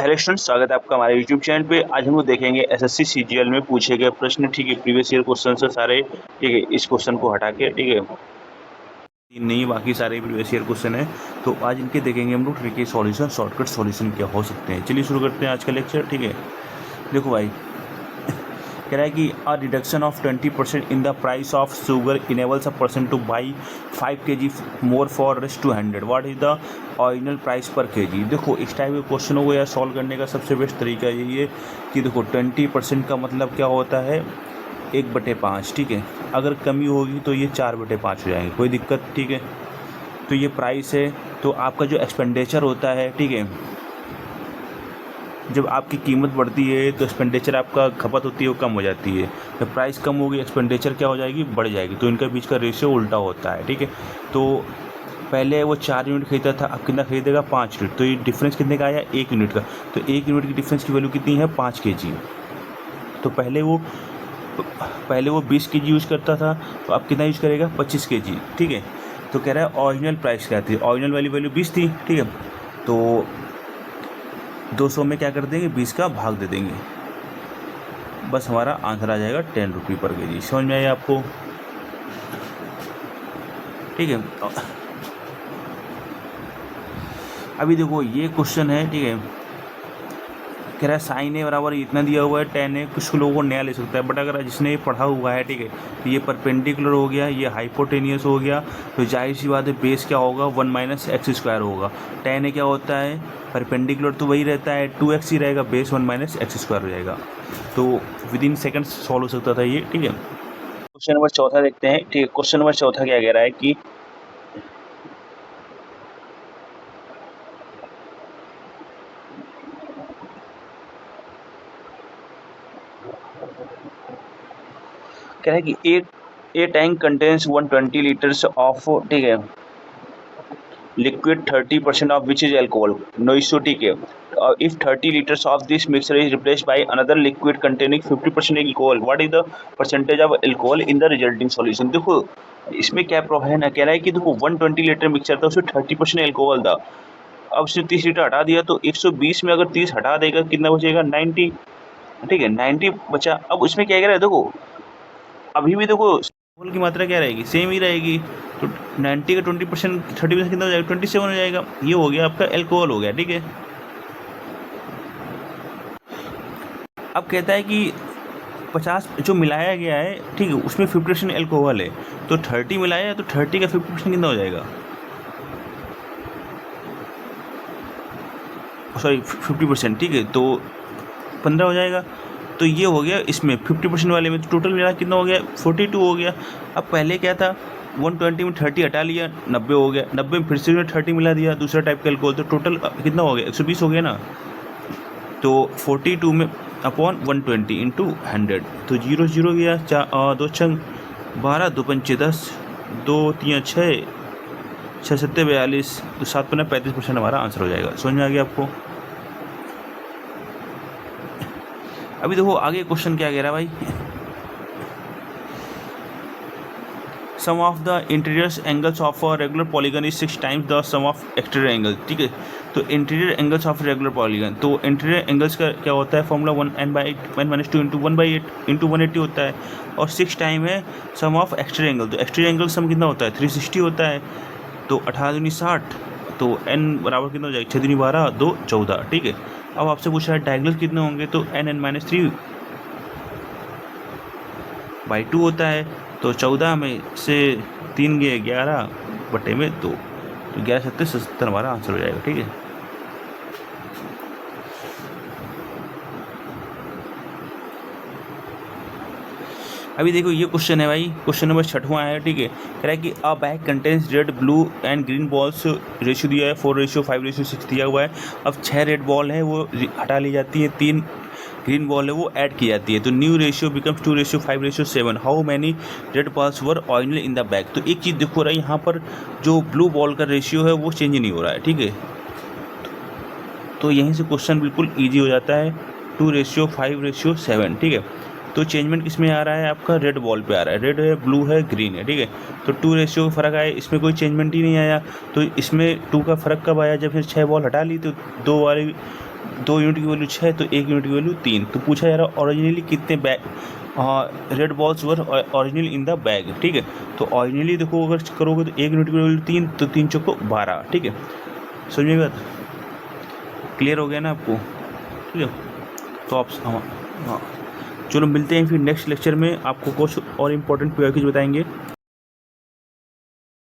Hello students, स्वागत है आपका हमारे यूट्यूब चैनल पे। आज हम लोग देखेंगे एसएससी सीजीएल में पूछे गए प्रश्न। ठीक है, प्रीवियस ईयर क्वेश्चन से सारे। ठीक है, इस क्वेश्चन को हटा के, ठीक है, नहीं बाकी सारे प्रीवियस ईयर क्वेश्चन है, तो आज इनके देखेंगे हम लोग ट्रिकी सॉल्यूशन, शॉर्टकट सॉल्यूशन क्या हो सकते हैं। चलिए शुरू करते हैं आज का लेक्चर। ठीक है, देखो भाई, कह रहा है कि a reduction of 20% in the price of sugar enables a person two by 5 kg more for rest 200। What is the original price पर kg। देखो, इस टाइप के क्वेश्चनों को यार सॉल्व करने का सबसे बेस्ट तरीका यही है कि देखो 20% का मतलब क्या होता है, 1/5। ठीक है, अगर कमी होगी तो ये 4/5 हो जाएंगे, कोई दिक्कत। ठीक है, तो ये प्राइस है, तो आपका जो एक्सपेंडिचर होता है, ठीक है, जब आपकी कीमत बढ़ती है तो एक्सपेंडिचर आपका खपत होती है वो कम हो जाती है। जब प्राइस कम होगी एक्सपेंडिचर क्या हो जाएगी, बढ़ जाएगी। तो इनके बीच का रेशियो उल्टा होता है। ठीक है, तो पहले वो 4 यूनिट खरीदता था, अब कितना खरीदेगा, 5 यूनिट। तो ये डिफरेंस कितने का आया, 1 यूनिट का। तो 1 यूनिट की डिफरेंस की वैल्यू कितनी है, 5 kg। तो पहले वो 20 kg यूज़ करता था, तो अब कितना यूज़ करेगा, 25 kg। ठीक है, तो कह रहा है ओरिजिनल प्राइस क्या थी, ओरिजिनल वाली वैल्यू 20 थी। ठीक है, तो 200 में क्या कर देंगे, 20 का भाग दे देंगे, बस हमारा आंसर आ जाएगा 10 रुपये पर kg। समझ में आया आपको। ठीक है, अभी देखो ये क्वेश्चन है। ठीक है, कह रहा है साइन ए बराबर इतना दिया हुआ है, tan ए कुछ लोगों को नया ले सकता है, बट अगर जिसने ये पढ़ा हुआ है, ठीक है, तो ये परपेंडिकुलर हो गया, ये हाइपोटेनियस हो गया, तो जाहिर सी बात है बेस क्या होगा, 1 - x² होगा। tan ए क्या होता है, परपेंडिकुलर तो वही रहता है, 2x ही रहेगा, बेस 1 - x² हो जाएगा। तो विद इन सेकेंड सॉल्व हो सकता था ये। ठीक है, क्वेश्चन नंबर चौथा देखते हैं। ठीक है, क्वेश्चन नंबर चौथा क्या कह रहा है कि कह रहा है कि ए टैंक कंटेन्स 120 लीटर्स ऑफ, ठीक है, liquid 30% of which is alcohol, no issue। ठीक है, if 30 liters of this mixture is replaced by another liquid containing 50% alcohol, what is the percentage of alcohol in the resulting solution। देखो इसमें क्या है ना, कह रहा है कि देखो 120 लीटर मिक्सचर था, उसमें 30% एल्कोहल था। अब उसने 30 लीटर हटा दिया, तो 120 में अगर 30 हटा देगा कितना बचेगा, 90। ठीक है, 90 बचा। अब उसमें क्या कह रहा है, देखो अभी भी देखो अल्कोहल की मात्रा क्या रहेगी, सेम ही रहेगी। तो 90 का 20%, 30% कितना हो जाएगा, 27 हो जाएगा। ये हो गया आपका एल्कोहल हो गया। ठीक है, अब कहता है कि 50 जो मिलाया गया है, ठीक है, उसमें 50% एल्कोहल है, तो 30 मिलाया है, तो 30 का 50% कितना हो जाएगा, सॉरी 50%। ठीक है, तो 15 हो जाएगा। तो ये हो गया इसमें 50% वाले में, तो टोटल मिला कितना हो गया, 42 हो गया। अब पहले क्या था, 120 में 30 हटा लिया, 90 हो गया। 90 में फिर से 30 मिला दिया, दूसरा टाइप का एल्कोहल, तो टोटल कितना हो गया, 120 हो गया ना। तो 42 में अपॉन 120 इंटू 100, तो 0 0 गया, 2 छंग 12, 2 पंचे 10, 2 3 6, 6 7 42, तो 7 पंजे 35% हमारा आंसर हो जाएगा। समझ में आ गया आपको। अभी देखो आगे क्वेश्चन क्या कह रहा है भाई, sum of the interior angles of a regular polygon is 6 times the sum of exterior angle. ठीक है, तो interior angles of regular polygon, तो इंटीरियर एंगल्स का क्या होता है, फॉर्मूला 1n/8 इंटू 1/8 इंटू 180 होता है, और 6 टाइम है सम ऑफ एक्सटीरियर एंगल। तो एक्सटीरियर एंगल सम कितना होता है, 360 होता है। तो 18 दूनी 60, तो n बराबर कितना हो जाएगा, 6 दूनी 12, 2 14। ठीक है, अब आपसे पूछा है डायगोनल कितने होंगे, तो n(-3/2 होता है। तो 14 में से 3 गए 11 बटे में 2, तो 11 7 70 हमारा आंसर हो जाएगा। ठीक है, अभी देखो ये क्वेश्चन है भाई, क्वेश्चन नंबर 6वां है। ठीक है, कह रहा है कि अ bag contains red blue and green balls, ratio दिया है 4:5:6 दिया हुआ है। अब 6 रेड बॉल है वो हटा ली जाती है, 3 ग्रीन बॉल है वो ऐड की जाती है, तो new ratio becomes 2:5:7। How many red balls were original in the bag. तो एक चीज़ देखो रहा है, यहाँ पर जो ब्लू बॉल का रेशियो है वो चेंज नहीं हो रहा है। ठीक है, तो यहीं से क्वेश्चन बिल्कुल ईजी हो जाता है, 2:5:7। ठीक है, तो चेंजमेंट किस में आ रहा है, आपका रेड बॉल पे आ रहा है, रेड है, ब्लू है, ग्रीन है। ठीक है, तो 2 रेशियो का फ़र्क आया, इसमें कोई चेंजमेंट ही नहीं आया। तो इसमें 2 का फ़र्क कब आया, जब फिर 6 बॉल हटा ली, तो 2 वाली 2 यूनिट की वैल्यू 6 तो 1 यूनिट की वैल्यू 3। तो पूछा जा रहा है ओरिजिनली कितने bag red balls were original in the bag, ठीक है। तो ओरिजिनली देखो अगर करोगे तो 1 यूनिट की वैल्यू 3, तो 3 चौको 12, ठीक है। समझ में बात, क्लियर हो गया ना आपको, ठीक है। तो आप हाँ, चलो मिलते हैं फिर नेक्स्ट लेक्चर में, आपको कुछ और इम्पोर्टेंट पीवाईक्यूज बताएंगे।